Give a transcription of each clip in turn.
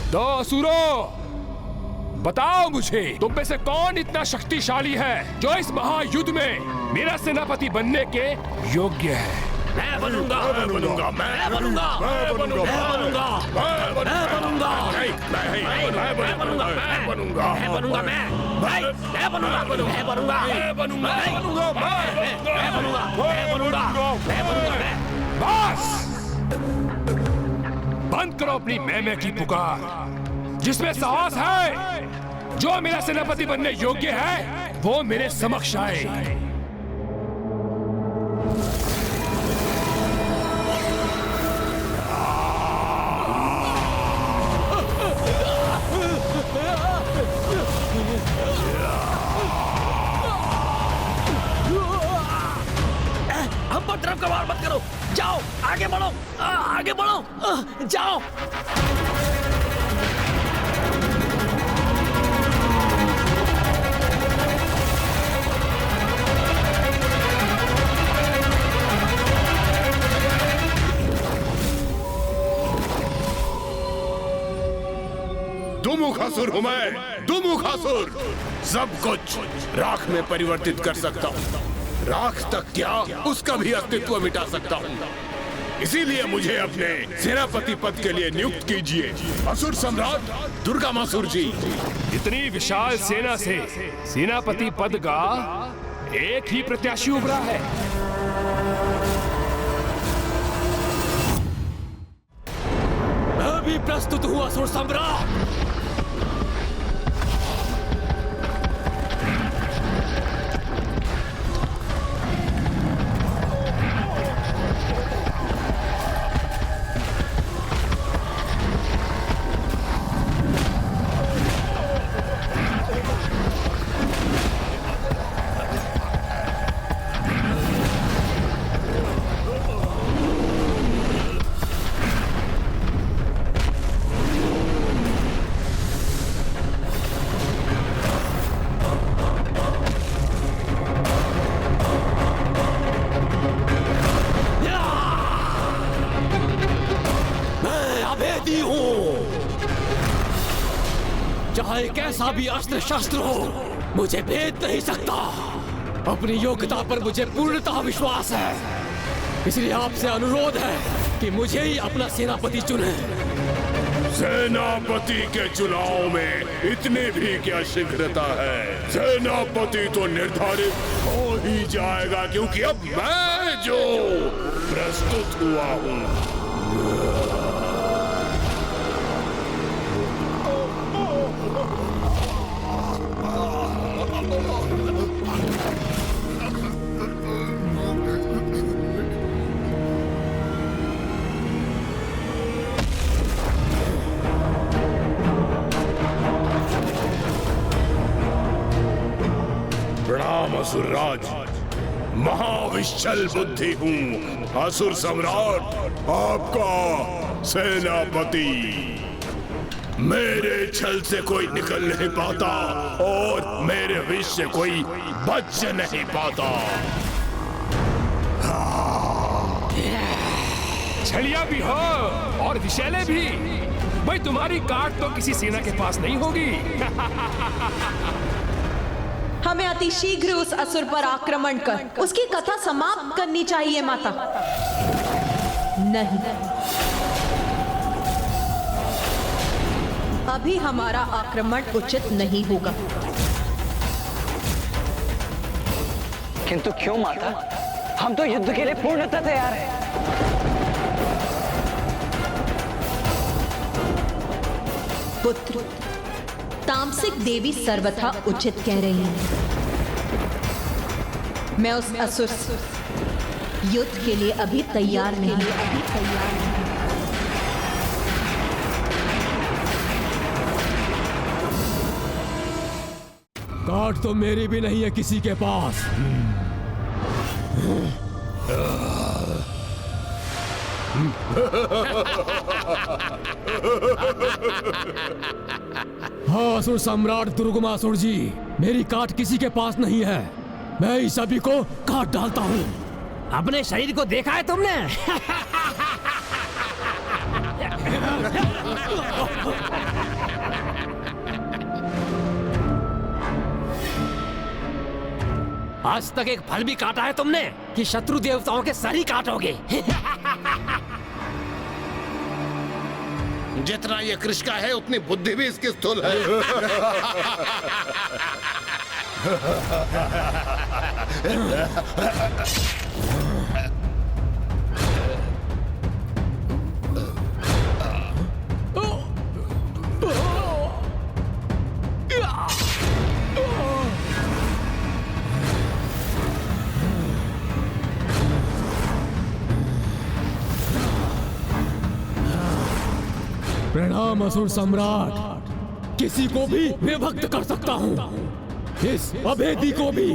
तो असुरों, बताओ मुझे, तुम में से कौन इतना शक्तिशाली है जो इस महायुद्ध में मेरा सेनापति बनने के योग्य है? मैं बनूंगा, मैं बनूंगा, मैं बनूंगा, मैं बनूंगा, मैं बनूंगा, मैं बनूंगा, मैं बनूंगा, मैं बनूंगा, मैं बनूंगा, मैं बनूंगा, मैं बनूंगा, मैं बनूंगा, मैं बनूंगा, मैं बनूंगा, मैं बनूंगा। बस बंद करो अपनी मैं की पुकार। जिसमें साहस है, जो मेरा सेनापति बनने योग्य है, वो मेरे समक्ष आए। हम पर तरफ का वार मत करो, जाओ आगे बढ़ो, आगे बढ़ो, जाओ। दुमुखासुर हूं मैं, दुमुखासुर। सब कुछ राख में परिवर्तित कर सकता हूं। राख तक क्या, उसका भी अस्तित्व मिटा सकता हूं। इसीलिए मुझे अपने सेनापति पद के लिए नियुक्त कीजिए, असुर सम्राट दुर्गामासुर जी। इतनी विशाल सेना से सेनापति पद का एक ही प्रत्याशी उभरा है। मैं भी प्रस्तुत हूँ असुर सम्राट। चाहे कैसा भी अस्त्र शस्त्र हो, मुझे भेद नहीं सकता। अपनी योग्यता पर मुझे पूर्णतः विश्वास है। इसलिए आपसे अनुरोध है कि मुझे ही अपना सेनापति चुने। सेनापति के चुनाव में इतनी भी क्या शीघ्रता है? सेनापति तो निर्धारित हो ही जाएगा, क्योंकि अब मैं जो प्रस्तुत हुआ हूँ। प्रणाम असुरराज, महाविश्चल बुद्धि हूँ, असुर सम्राट आपका सेनापति। मेरे छल से कोई निकल नहीं पाता और मेरे विष से कोई बच नहीं पाता। छलिया भी हो और विषैले भी, भाई तुम्हारी काट तो किसी सेना के पास नहीं होगी। हमें अति शीघ्र उस असुर पर आक्रमण कर उसकी कथा समाप्त करनी चाहिए माता। नहीं, अभी हमारा आक्रमण उचित नहीं होगा। किंतु क्यों माता? हम तो युद्ध के लिए पूर्णतः तैयार हैं। पुत्र, तामसिक देवी सर्वथा उचित कह रही है। मैं उस असुर से युद्ध के लिए अभी तैयार नहीं। काट तो मेरी भी नहीं है किसी के पास। हाँ असुर सम्राट दुर्गमासुर जी, मेरी काट किसी के पास नहीं है। मैं इस सभी को काट डालता हूँ। अपने शरीर को देखा है तुमने? आज तक एक फल भी काटा है तुमने कि शत्रु देवताओं के सर ही काटोगे? जितना ये कृष्णा है उतनी बुद्धि भी इसकी स्थूल है। प्रणाम असुर सम्राट। किसी को भी विभक्त कर सकता हूँ, इस अभेदी को भी।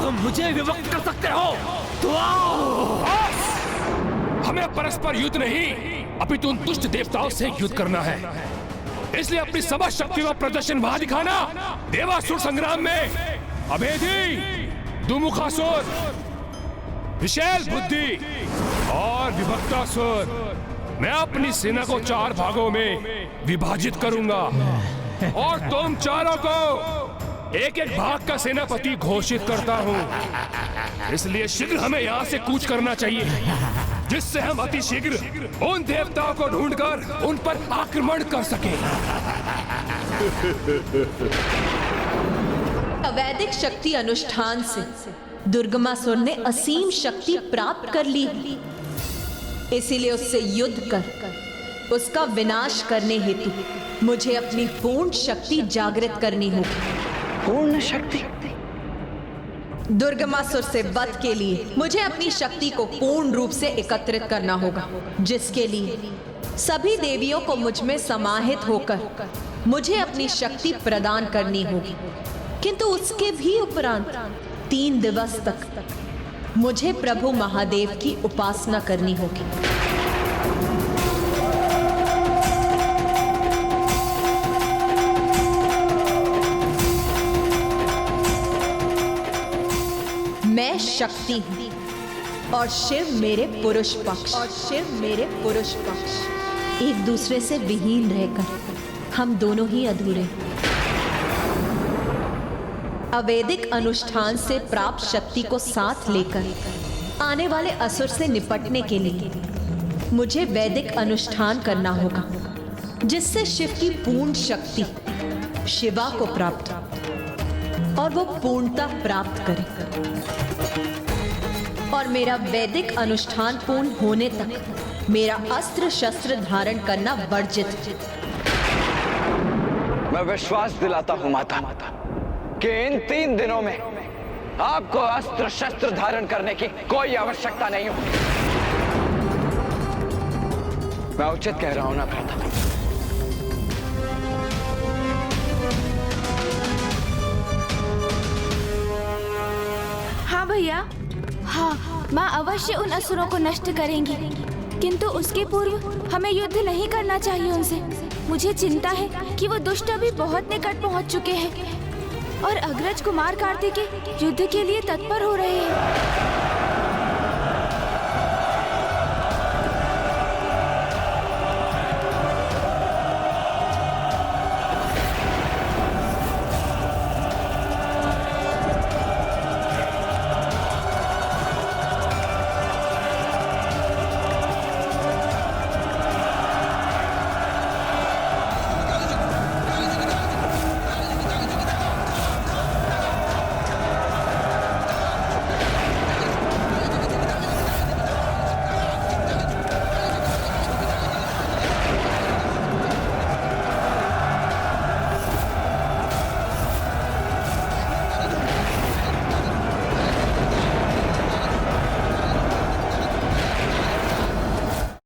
तुम मुझे विभक्त कर सकते हो तो आओ। हमें परस्पर युद्ध नहीं, अपितु उन दुष्ट देवताओं से युद्ध करना है। इसलिए अपनी समस्त शक्ति का प्रदर्शन वहां दिखाना। देवासुर संग्राम में अभेदी, दुमुखासुर, विशैल बुद्धि और विभक्तासुर, मैं अपनी सेना को 4 भागों में विभाजित करूंगा और तुम चारों को एक एक भाग का सेनापति घोषित करता हूं। इसलिए शीघ्र हमें यहाँ से कूच करना चाहिए, जिससे हम अति शीघ्र उन देवताओं को ढूंढकर उन पर आक्रमण कर सकें। अवैदिक शक्ति अनुष्ठान से दुर्गमासुर ने असीम शक्ति प्राप्त कर ली, इसीलिए उससे युद्ध कर उसका विनाश करने हेतु मुझे अपनी पूर्ण शक्ति जागृत करनी होगी। पूर्ण शक्ति? दुर्गमासुर से वध के लिए मुझे अपनी शक्ति को पूर्ण रूप से एकत्रित करना होगा, जिसके लिए सभी देवियों को मुझ में समाहित होकर मुझे अपनी शक्ति प्रदान करनी होगी। किंतु उसके भी उपरांत 3 दिवस तक मुझे प्रभु महादेव की उपासना करनी होगी। मैं शक्ति हूं और शिव मेरे पुरुष पक्ष। एक दूसरे से विहीन रहकर हम दोनों ही अधूरे। अवैदिक अनुष्ठान से प्राप्त शक्ति को साथ लेकर आने वाले असुर से निपटने के लिए मुझे वैदिक अनुष्ठान करना होगा, जिससे शिव की पूर्ण शक्ति शिवा को प्राप्त हो और वो पूर्णता प्राप्त करे। और मेरा वैदिक अनुष्ठान पूर्ण होने तक मेरा अस्त्र शस्त्र धारण करना वर्जित। मैं विश्वास दिलाता हूं माता कि इन 3 दिनों में आपको अस्त्र शस्त्र धारण करने की कोई आवश्यकता नहीं होगी। मैं उचित कह रहा हूं ना भ्राता? हाँ भैया, हाँ, माँ अवश्य उन असुरों को नष्ट करेंगी, किंतु उसके पूर्व हमें युद्ध नहीं करना चाहिए उनसे। मुझे चिंता है कि वो दुष्ट अभी बहुत निकट पहुंच चुके हैं और अग्रज कुमार कार्तिकेय युद्ध के लिए तत्पर हो रहे हैं।